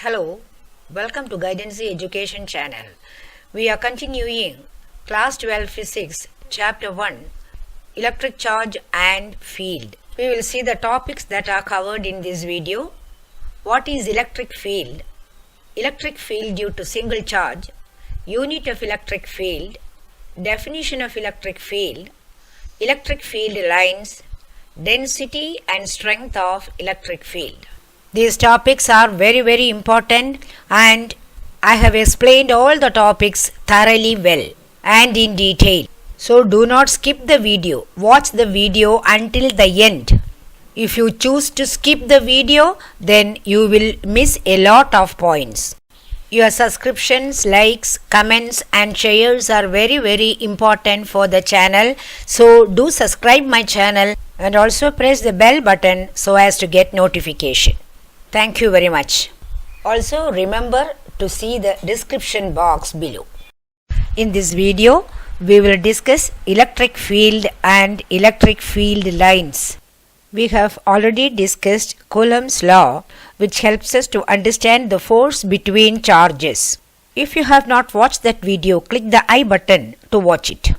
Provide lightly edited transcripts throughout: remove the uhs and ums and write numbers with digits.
Hello, welcome to Guidance Education channel. We are continuing Class 12 Physics, Chapter 1, Electric Charge and Field. We will see the topics that are covered in this video. What is electric field? Electric field due to single charge, unit of electric field, definition of electric field lines, density and strength of electric field. These topics are very important and I have explained all the topics thoroughly well and in detail. So do not skip the video. Watch the video until the end. If you choose to skip the video, then you will miss a lot of points. Your subscriptions, likes, comments and shares are very important for the channel. So do subscribe my channel and also press the bell button so as to get notification. Thank you very much. Also remember to see the description box below. In this video, we will discuss electric field and electric field lines. We have already discussed Coulomb's law, which helps us to understand the force between charges. If you have not watched that video, click the I button to watch it.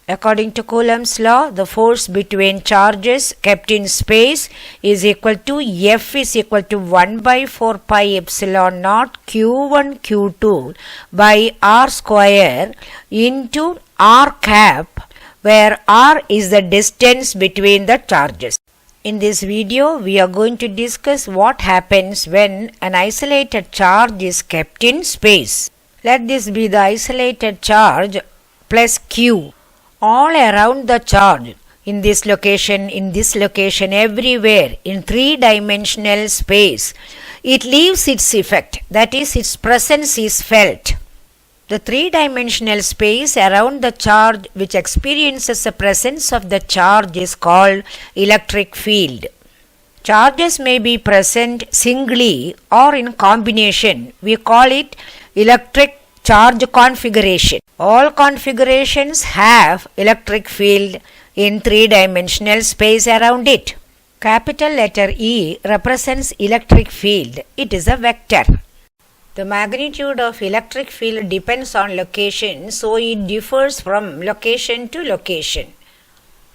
According to Coulomb's law, the force between charges kept in space is equal to F is equal to 1 by 4 pi epsilon naught Q1 Q2 by R square into R cap, where R is the distance between the charges. In this video, we are going to discuss what happens when an isolated charge is kept in space. Let this be the isolated charge plus Q. All around the charge, in this location, everywhere, in three-dimensional space, it leaves its effect, that is, its presence is felt. The three-dimensional space around the charge which experiences the presence of the charge is called electric field. Charges may be present singly or in combination. We call it electric charge configuration. All configurations have electric field in three-dimensional space around it. Capital letter E represents electric field. It is a vector. The magnitude of electric field depends on location, so it differs from location to location.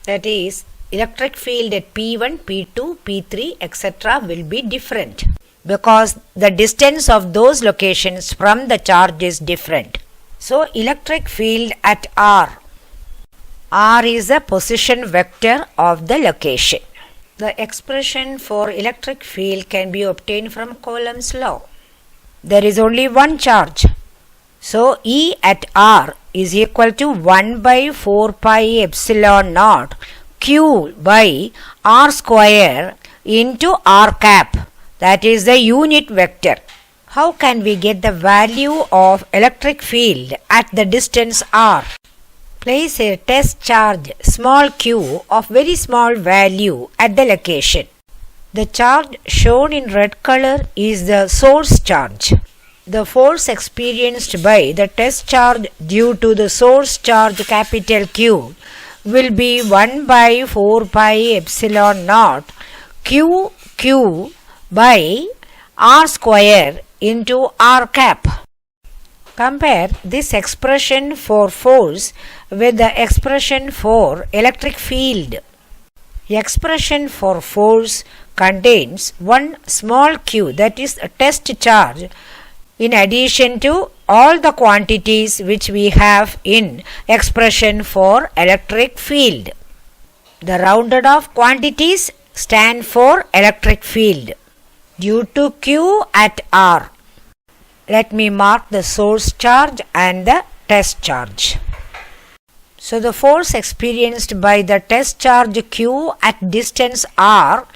That is, electric field at P1, P2, P3, etc. will be different because the distance of those locations from the charge is different. So, electric field at R. R is the position vector of the location. The expression for electric field can be obtained from Coulomb's law. There is only one charge. So, E at R is equal to 1 by 4 pi epsilon naught Q by R square into R cap. That is the unit vector. How can we get the value of electric field at the distance R? Place a test charge small q of very small value at the location. The charge shown in red color is the source charge. The force experienced by the test charge due to the source charge capital Q will be 1 by 4 pi epsilon naught Q by R square into R cap. Compare this expression for force with the expression for electric field. The expression for force contains one small q, that is a test charge, in addition to all the quantities which we have in expression for electric field. The rounded off quantities stand for electric field due to Q at R. Let me mark the source charge and the test charge. So the force experienced by the test charge Q at distance R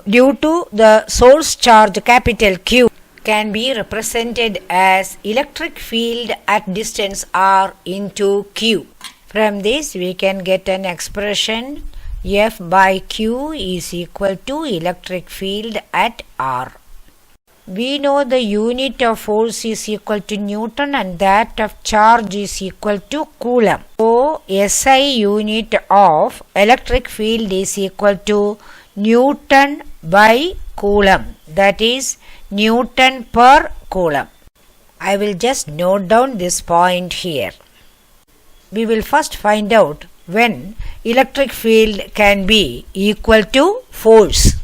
due to the source charge capital Q can be represented as electric field at distance R into Q. From this we can get an expression F by Q is equal to electric field at R. We know the unit of force is equal to Newton and that of charge is equal to Coulomb. So, SI unit of electric field is equal to Newton by coulomb, that is Newton per coulomb. I will just note down this point here. We will first find out when electric field can be equal to force.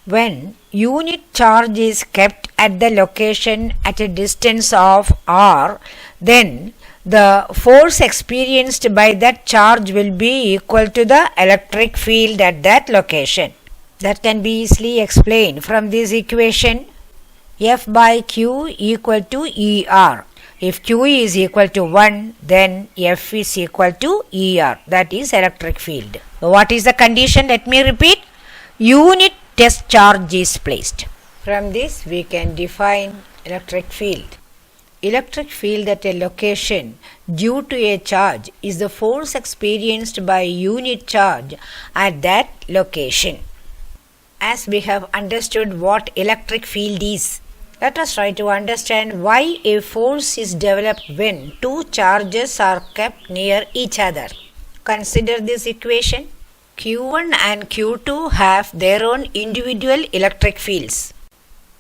When unit charge is kept at the location at a distance of r, then the force experienced by that charge will be equal to the electric field at that location. That can be easily explained from this equation. F by Q equal to ER. If Q is equal to 1, then F is equal to ER, that is electric field. So what is the condition? Let me repeat. Unit test charge is placed. From this we can define electric field. Electric field at a location due to a charge is the force experienced by unit charge at that location. As we have understood what electric field is, let us try to understand why a force is developed when two charges are kept near each other. Consider this equation. Q1 and Q2 have their own individual electric fields.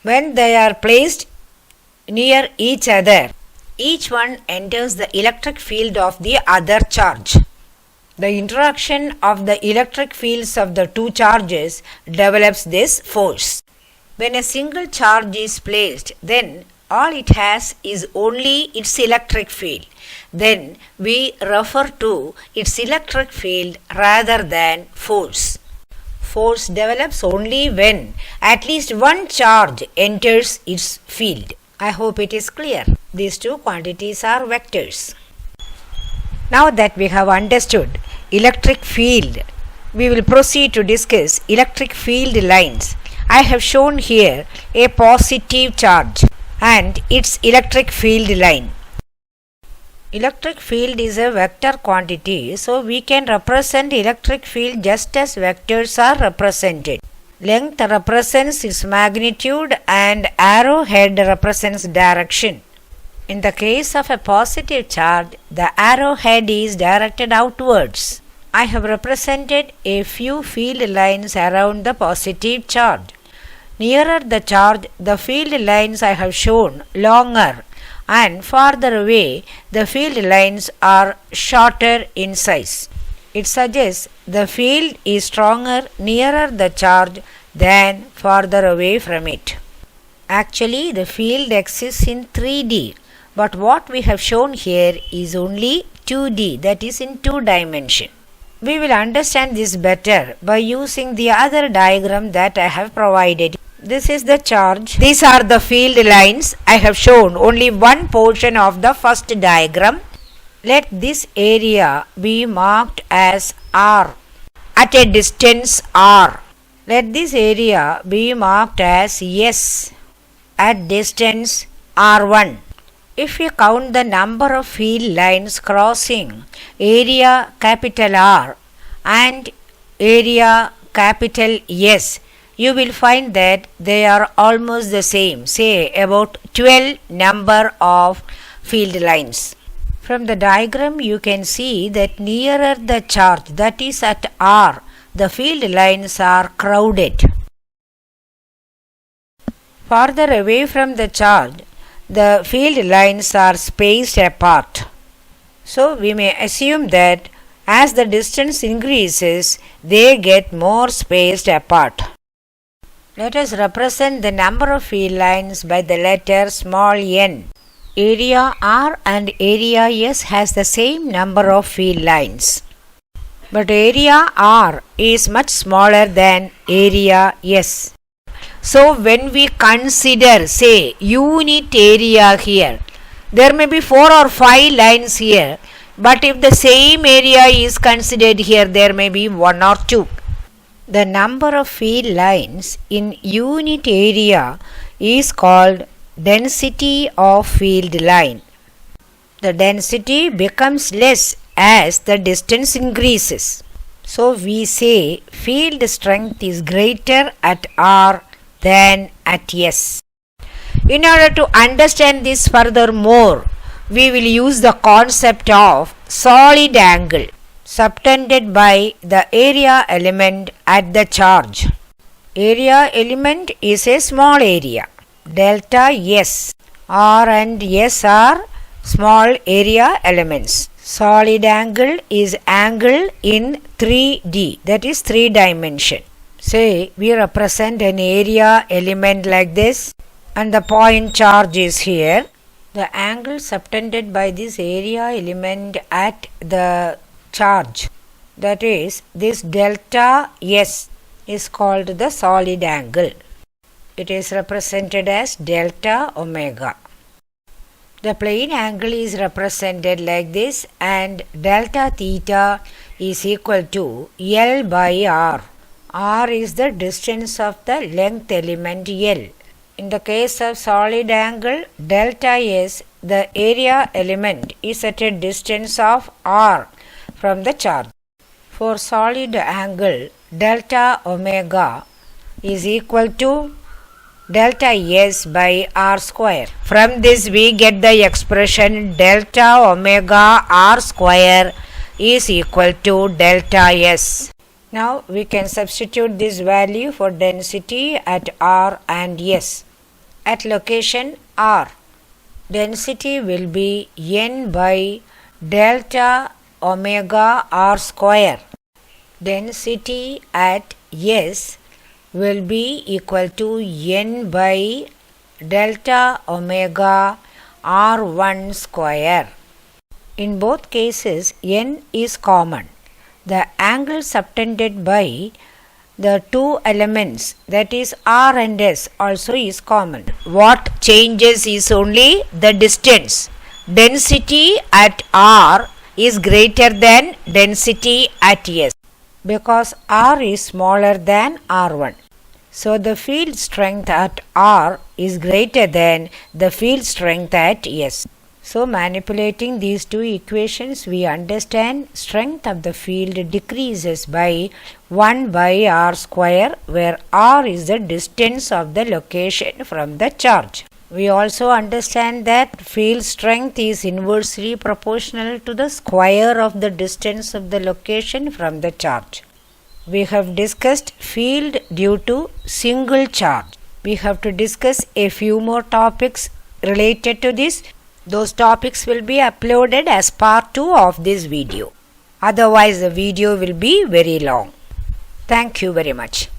When they are placed near each other, each one enters the electric field of the other charge. The interaction of the electric fields of the two charges develops this force. When a single charge is placed, then all it has is only its electric field. Then we refer to its electric field rather than force. Force develops only when at least one charge enters its field. I hope it is clear. These two quantities are vectors. Now that we have understood electric field, we will proceed to discuss electric field lines. I have shown here a positive charge and its electric field line. Electric field is a vector quantity, so we can represent electric field just as vectors are represented. Length represents its magnitude and arrowhead represents direction. In the case of a positive charge, the arrowhead is directed outwards. I have represented a few field lines around the positive charge. Nearer the charge, the field lines I have shown longer, and farther away, the field lines are shorter in size. It suggests the field is stronger nearer the charge than farther away from it. Actually, the field exists in 3D, but what we have shown here is only 2D, that is in 2 dimensions. We will understand this better by using the other diagram that I have provided. This is the charge. These are the field lines. I have shown only one portion of the first diagram. Let this area be marked as R at a distance R. Let this area be marked as S at distance R1. If we count the number of field lines crossing area capital R and area capital S, you will find that they are almost the same, say about 12 number of field lines. From the diagram you can see that nearer the charge, that is at R, the field lines are crowded. Farther away from the charge, the field lines are spaced apart. So we may assume that as the distance increases, they get more spaced apart. Let us represent the number of field lines by the letter small n. Area R and area S has the same number of field lines. But area R is much smaller than area S. So when we consider, say, unit area here, there may be 4 or 5 lines here, but if the same area is considered here, there may be 1 or 2. The number of field lines in unit area is called density of field line. The density becomes less as the distance increases. So we say field strength is greater at R than at S. In order to understand this furthermore, we will use the concept of solid angle subtended by the area element at the charge. area element is a small area. Delta S. R and S are small area elements. Solid angle is angle in 3D, that is 3 dimension. Say we represent an area element like this and the point charge is here. The angle subtended by this area element at the charge, that is this delta S, is called the solid angle. It is represented as delta omega. The plane angle is represented like this and delta theta is equal to L by R. R is the distance of the length element L. In the case of solid angle delta S, the area element is at a distance of R from the charge. For solid angle delta omega is equal to delta S by R square. From this we get the expression delta omega R square is equal to delta S. Now we can substitute this value for density at R and S. At location R, density will be N by delta omega R square. Density at S will be equal to N by delta omega R1 square. In both cases N is common. The angle subtended by the two elements, that is R and S, also is common. What changes is only the distance. Density at R is greater than density at S because R is smaller than R1. So the field strength at R is greater than the field strength at S. So manipulating these two equations, we understand strength of the field decreases by 1 by R square, where R is the distance of the location from the charge. We also understand that field strength is inversely proportional to the square of the distance of the location from the charge. We have discussed field due to single charge. We have to discuss a few more topics related to this. Those topics will be uploaded as part 2 of this video. Otherwise the video will be very long. Thank you very much.